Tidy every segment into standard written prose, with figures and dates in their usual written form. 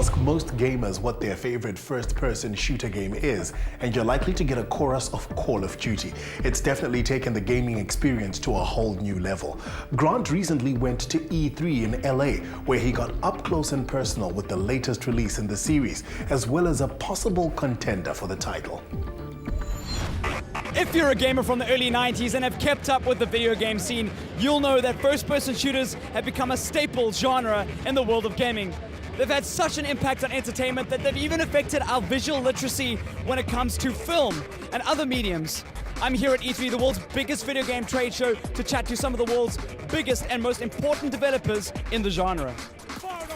Ask most gamers what their favorite first-person shooter game is, and you're likely to get a chorus of Call of Duty. It's definitely taken the gaming experience to a whole new level. Grant recently went to E3 in LA, where he got up close and personal with the latest release in the series, as well as a possible contender for the title. If you're a gamer from the early 90s and have kept up with the video game scene, you'll know that first-person shooters have become a staple genre in the world of gaming. They've had such an impact on entertainment that they've even affected our visual literacy when it comes to film and other mediums. I'm here at E3, the world's biggest video game trade show, to chat to some of the world's biggest and most important developers in the genre.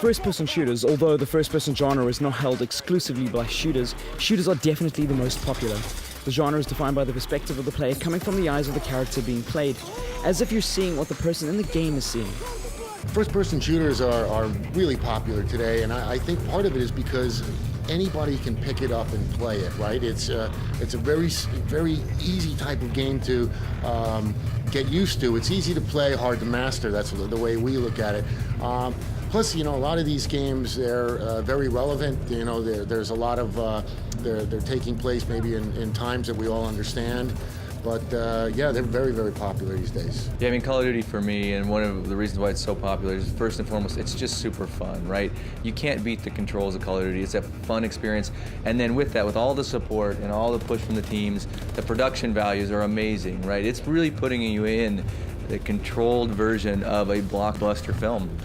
First-person shooters, although the first-person genre is not held exclusively by shooters are definitely the most popular. The genre is defined by the perspective of the player coming from the eyes of the character being played, as if you're seeing what the person in the game is seeing. First-person shooters are really popular today, and I think part of it is because anybody can pick it up and play it, right? It's a very easy type of game to get used to. It's easy to play, hard to master. That's the way we look at it. Plus, a lot of these games, they're very relevant. There's a lot of, they're taking place maybe in times that we all understand. But yeah, they're very, very popular these days. Yeah, I mean, Call of Duty for me, and one of the reasons why it's so popular is, first and foremost, it's just super fun, right? You can't beat the controls of Call of Duty. It's a fun experience. And then with that, with all the support and all the push from the teams, the production values are amazing, right? It's really putting you in the controlled version of a blockbuster film.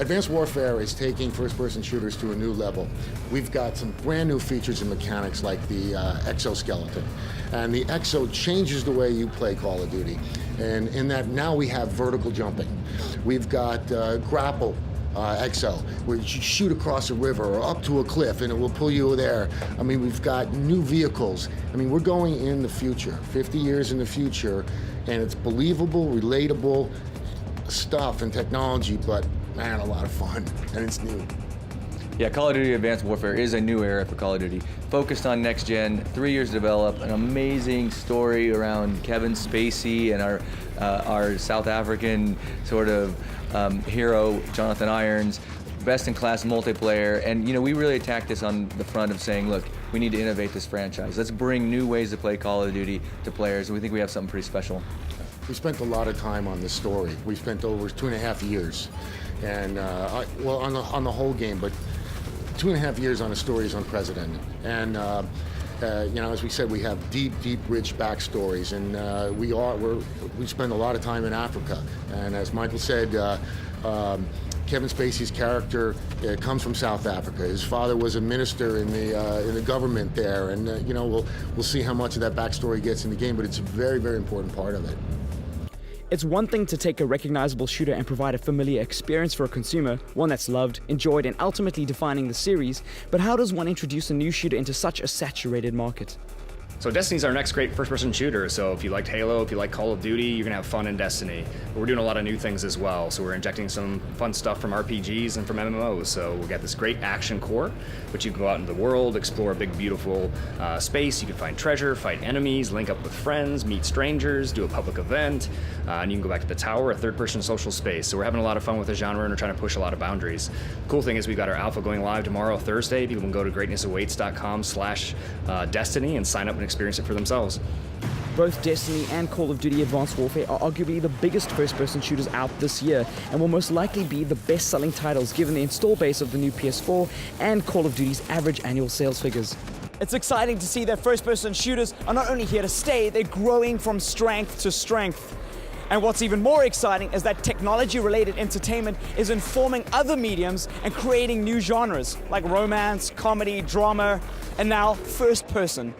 Advanced Warfare is taking first-person shooters to a new level. We've got some brand new features and mechanics like the exoskeleton. And the exo changes the way you play Call of Duty. And in that, now we have vertical jumping. We've got grapple exo, where you shoot across a river or up to a cliff and it will pull you there. I mean, we've got new vehicles. I mean, we're going in the future, 50 years in the future, and it's believable, relatable stuff and technology, but man, a lot of fun, and it's new. Yeah, Call of Duty Advanced Warfare is a new era for Call of Duty. Focused on next gen, 3 years to develop, an amazing story around Kevin Spacey and our South African sort of hero, Jonathan Irons, best in class multiplayer, and we really attacked this on the front of saying, look, we need to innovate this franchise. Let's bring new ways to play Call of Duty to players, and we think we have something pretty special. We spent a lot of time on this story. We spent over 2.5 years. And well, on the whole game, but 2.5 years on a story is unprecedented. And as we said, we have deep, rich backstories, and we spend a lot of time in Africa. And as Michael said, Kevin Spacey's character comes from South Africa. His father was a minister in the government there, and we'll see how much of that backstory gets in the game, but it's a very, very important part of it. It's one thing to take a recognizable shooter and provide a familiar experience for a consumer, one that's loved, enjoyed, and ultimately defining the series, but how does one introduce a new shooter into such a saturated market? So Destiny's our next great first-person shooter, so if you liked Halo, if you like Call of Duty, you're going to have fun in Destiny. But we're doing a lot of new things as well, so we're injecting some fun stuff from RPGs and from MMOs. So we've got this great action core, which you can go out into the world, explore a big, beautiful space. You can find treasure, fight enemies, link up with friends, meet strangers, do a public event, and you can go back to the tower, a third-person social space. So we're having a lot of fun with the genre, and we're trying to push a lot of boundaries. The cool thing is we've got our alpha going live tomorrow, Thursday. People can go to greatnessawaits.com/Destiny and sign up and experience it for themselves. Both Destiny and Call of Duty Advanced Warfare are arguably the biggest first-person shooters out this year and will most likely be the best-selling titles given the install base of the new PS4 and Call of Duty's average annual sales figures. It's exciting to see that first-person shooters are not only here to stay, they're growing from strength to strength. And what's even more exciting is that technology-related entertainment is informing other mediums and creating new genres like romance, comedy, drama, and now first-person.